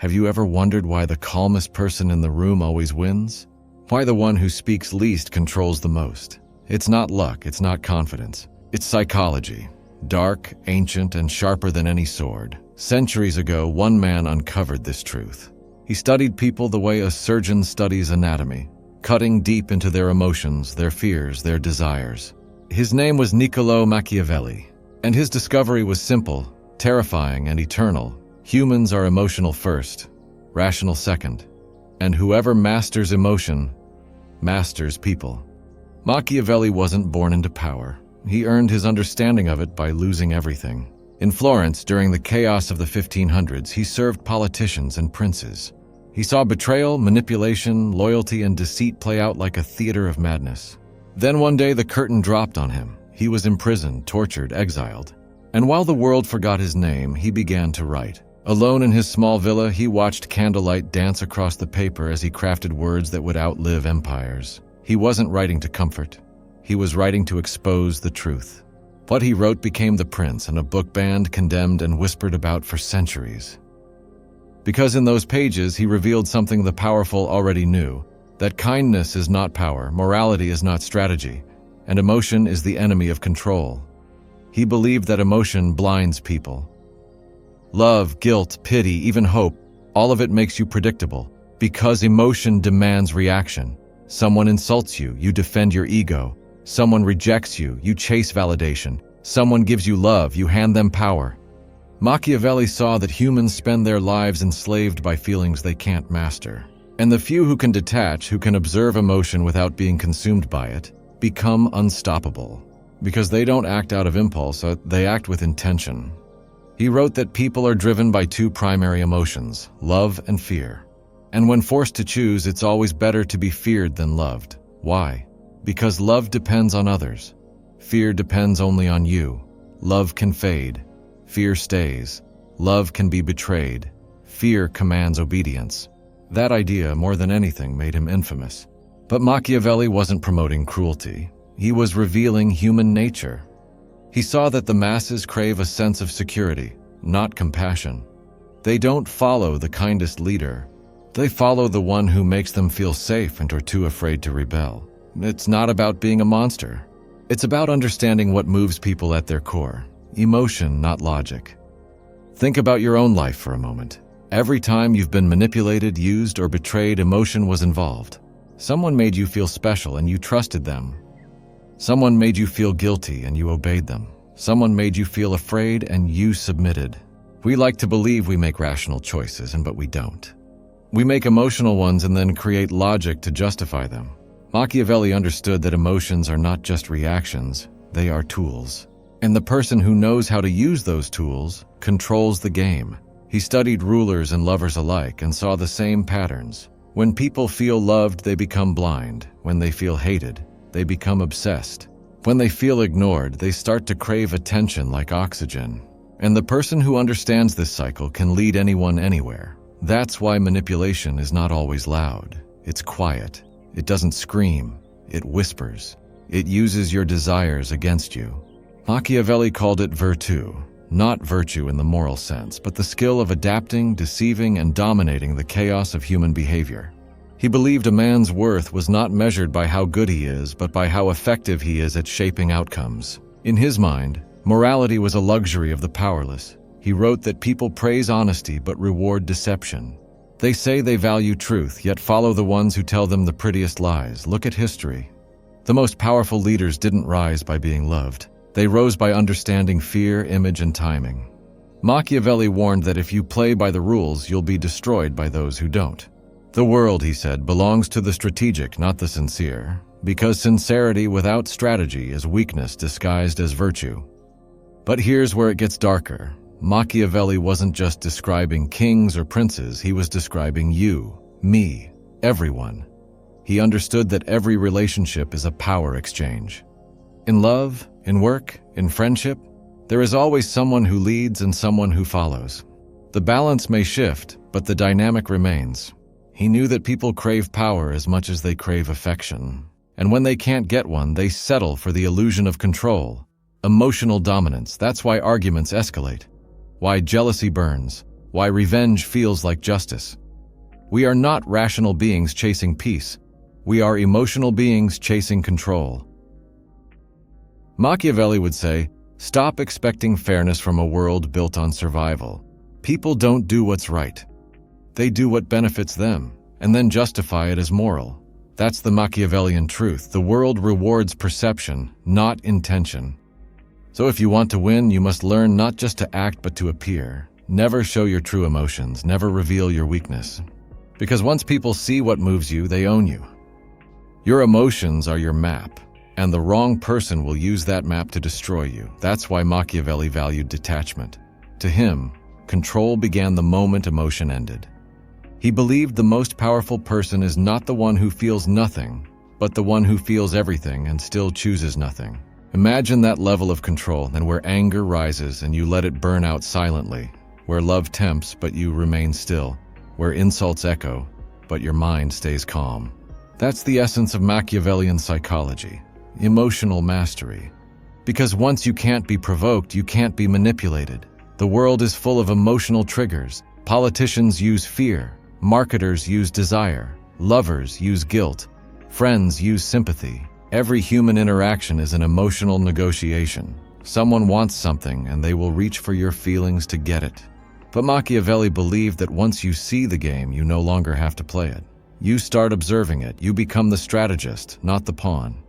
Have you ever wondered why the calmest person in the room always wins? Why the one who speaks least controls the most? It's not luck, it's not confidence. It's psychology. Dark, ancient, and sharper than any sword. Centuries ago, one man uncovered this truth. He studied people the way a surgeon studies anatomy, cutting deep into their emotions, their fears, their desires. His name was Niccolò Machiavelli, and his discovery was simple, terrifying, and eternal. Humans are emotional first, rational second, and whoever masters emotion masters people. Machiavelli wasn't born into power. He earned his understanding of it by losing everything. In Florence, during the chaos of the 1500s, he served politicians and princes. He saw betrayal, manipulation, loyalty, and deceit play out like a theater of madness. Then one day the curtain dropped on him. He was imprisoned, tortured, exiled. And while the world forgot his name, he began to write. Alone in his small villa, he watched candlelight dance across the paper as he crafted words that would outlive empires. He wasn't writing to comfort. He was writing to expose the truth. What he wrote became The Prince, and a book banned, condemned, and whispered about for centuries. Because in those pages, he revealed something the powerful already knew, that kindness is not power, morality is not strategy, and emotion is the enemy of control. He believed that emotion blinds people. Love, guilt, pity, even hope, all of it makes you predictable, because emotion demands reaction. Someone insults you, you defend your ego. Someone rejects you, you chase validation. Someone gives you love, you hand them power. Machiavelli saw that humans spend their lives enslaved by feelings they can't master. And the few who can detach, who can observe emotion without being consumed by it, become unstoppable. Because they don't act out of impulse, they act with intention. He wrote that people are driven by two primary emotions, love and fear. And when forced to choose, it's always better to be feared than loved. Why? Because love depends on others. Fear depends only on you. Love can fade. Fear stays. Love can be betrayed. Fear commands obedience. That idea, more than anything, made him infamous. But Machiavelli wasn't promoting cruelty. He was revealing human nature. He saw that the masses crave a sense of security, not compassion. They don't follow the kindest leader. They follow the one who makes them feel safe and are too afraid to rebel. It's not about being a monster. It's about understanding what moves people at their core. Emotion, not logic. Think about your own life for a moment. Every time you've been manipulated, used, or betrayed, emotion was involved. Someone made you feel special and you trusted them. Someone made you feel guilty and you obeyed them. Someone made you feel afraid and you submitted. We like to believe we make rational choices, but we don't. We make emotional ones and then create logic to justify them. Machiavelli understood that emotions are not just reactions, they are tools. And the person who knows how to use those tools controls the game. He studied rulers and lovers alike and saw the same patterns. When people feel loved, they become blind. When they feel hated, they become obsessed. When they feel ignored, they start to crave attention like oxygen. And the person who understands this cycle can lead anyone anywhere. That's why manipulation is not always loud. It's quiet. It doesn't scream. It whispers. It uses your desires against you. Machiavelli called it virtù, not virtue in the moral sense, but the skill of adapting, deceiving, and dominating the chaos of human behavior. He believed a man's worth was not measured by how good he is, but by how effective he is at shaping outcomes. In his mind, morality was a luxury of the powerless. He wrote that people praise honesty but reward deception. They say they value truth, yet follow the ones who tell them the prettiest lies. Look at history. The most powerful leaders didn't rise by being loved. They rose by understanding fear, image, and timing. Machiavelli warned that if you play by the rules, you'll be destroyed by those who don't. The world, he said, belongs to the strategic, not the sincere, because sincerity without strategy is weakness disguised as virtue. But here's where it gets darker. Machiavelli wasn't just describing kings or princes, he was describing you, me, everyone. He understood that every relationship is a power exchange. In love, in work, in friendship, there is always someone who leads and someone who follows. The balance may shift, but the dynamic remains. He knew that people crave power as much as they crave affection. And when they can't get one, they settle for the illusion of control. Emotional dominance, that's why arguments escalate. Why jealousy burns. why revenge feels like justice. We are not rational beings chasing peace. We are emotional beings chasing control. Machiavelli would say, stop expecting fairness from a world built on survival. People don't do what's right. They do what benefits them, and then justify it as moral. That's the Machiavellian truth. The world rewards perception, not intention. So if you want to win, you must learn not just to act but to appear. Never show your true emotions, never reveal your weakness. Because once people see what moves you, they own you. Your emotions are your map, and the wrong person will use that map to destroy you. That's why Machiavelli valued detachment. To him, control began the moment emotion ended. He believed the most powerful person is not the one who feels nothing, but the one who feels everything and still chooses nothing. Imagine that level of control, and where anger rises and you let it burn out silently, where love tempts but you remain still, where insults echo but your mind stays calm. That's the essence of Machiavellian psychology, emotional mastery. Because once you can't be provoked, you can't be manipulated. The world is full of emotional triggers. Politicians use fear. Marketers use desire. Lovers use guilt. Friends use sympathy. Every human interaction is an emotional negotiation. Someone wants something and they will reach for your feelings to get it. But Machiavelli believed that once you see the game, you no longer have to play it. You start observing it. You become the strategist, not the pawn.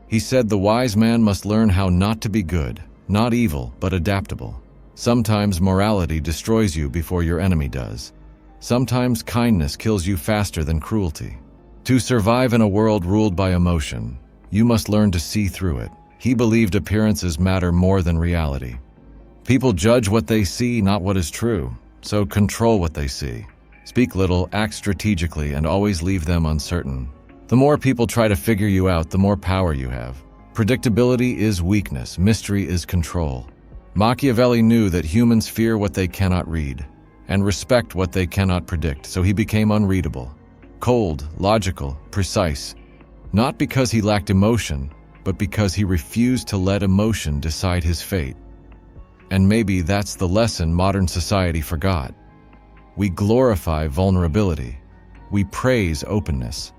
He said the wise man must learn how not to be good, not evil, but adaptable. Sometimes morality destroys you before your enemy does. Sometimes kindness kills you faster than cruelty. To survive in a world ruled by emotion, you must learn to see through it. He believed appearances matter more than reality. People judge what they see, not what is true, so control what they see. Speak little, act strategically, and always leave them uncertain. The more people try to figure you out, the more power you have. Predictability is weakness, mystery is control. Machiavelli knew that humans fear what they cannot read and respect what they cannot predict, so he became unreadable, cold, logical, precise, not because he lacked emotion, but because he refused to let emotion decide his fate. And maybe that's the lesson modern society forgot. We glorify vulnerability. We praise openness.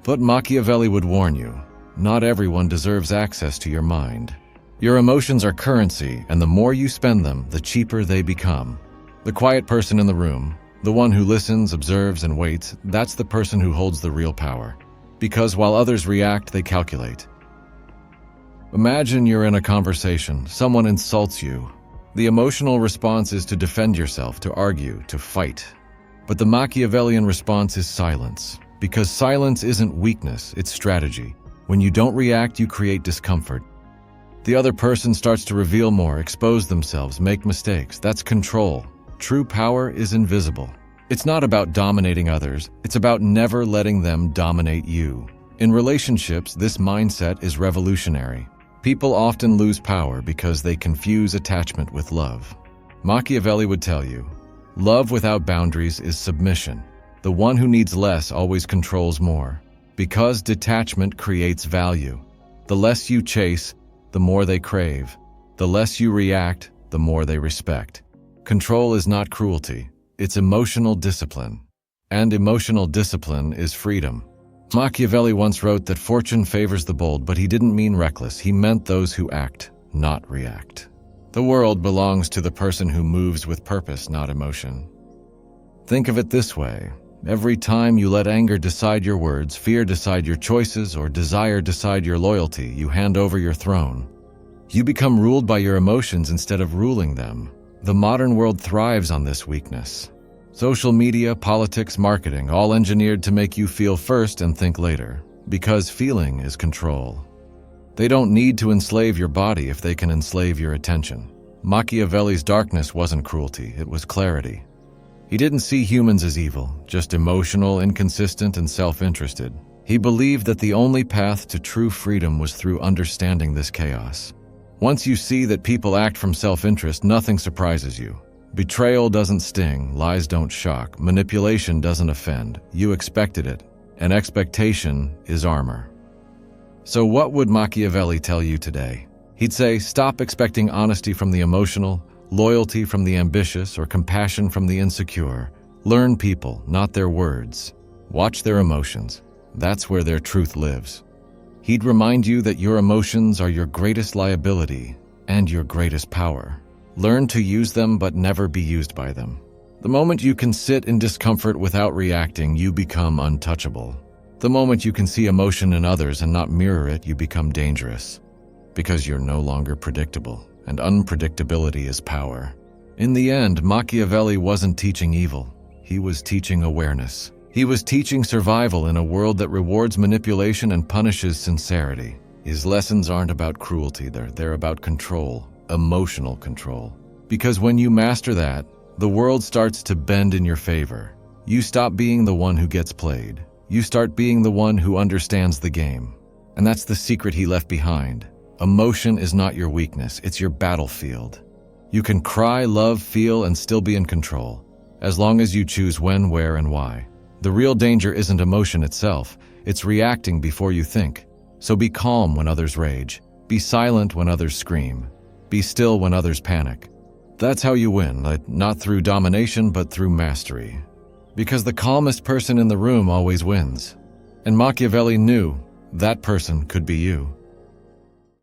But Machiavelli would warn you, not everyone deserves access to your mind. Your emotions are currency, and the more you spend them, the cheaper they become. The quiet person in the room, the one who listens, observes, and waits, that's the person who holds the real power. Because while others react, they calculate. Imagine you're in a conversation, someone insults you. The emotional response is to defend yourself, to argue, to fight. But the Machiavellian response is silence. Because silence isn't weakness, it's strategy. When you don't react, you create discomfort. The other person starts to reveal more, expose themselves, make mistakes. That's control. True power is invisible. It's not about dominating others, it's about never letting them dominate you. In relationships, this mindset is revolutionary. People often lose power because they confuse attachment with love. Machiavelli would tell you, love without boundaries is submission. The one who needs less always controls more. Because detachment creates value. The less you chase, the more they crave. The less you react, the more they respect. Control is not cruelty, it's emotional discipline. And emotional discipline is freedom. Machiavelli once wrote that fortune favors the bold, but he didn't mean reckless. He meant those who act, not react. The world belongs to the person who moves with purpose, not emotion. Think of it this way. Every time you let anger decide your words, fear decide your choices, or desire decide your loyalty, you hand over your throne. You become ruled by your emotions instead of ruling them. The modern world thrives on this weakness. Social media, politics, marketing, all engineered to make you feel first and think later, because feeling is control. They don't need to enslave your body if they can enslave your attention. Machiavelli's darkness wasn't cruelty, it was clarity. He didn't see humans as evil, just emotional, inconsistent, and self-interested. He believed that the only path to true freedom was through understanding this chaos. Once you see that people act from self-interest, nothing surprises you. Betrayal doesn't sting, lies don't shock, manipulation doesn't offend. You expected it, and expectation is armor. So what would Machiavelli tell you today? He'd say, stop expecting honesty from the emotional, loyalty from the ambitious, or compassion from the insecure. Learn people, not their words. Watch their emotions. That's where their truth lives. He'd remind you that your emotions are your greatest liability and your greatest power. Learn to use them but never be used by them. The moment you can sit in discomfort without reacting, you become untouchable. The moment you can see emotion in others and not mirror it, you become dangerous. Because you're no longer predictable, and unpredictability is power. In the end, Machiavelli wasn't teaching evil. He was teaching awareness. He was teaching survival in a world that rewards manipulation and punishes sincerity. His lessons aren't about cruelty, they're about control, emotional control. Because when you master that, the world starts to bend in your favor. You stop being the one who gets played. You start being the one who understands the game. And that's the secret he left behind. Emotion is not your weakness, it's your battlefield. You can cry, love, feel, and still be in control, as long as you choose when, where, and why. The real danger isn't emotion itself, it's reacting before you think. So be calm when others rage. Be silent when others scream. Be still when others panic. That's how you win, not through domination, but through mastery. Because the calmest person in the room always wins. And Machiavelli knew that person could be you.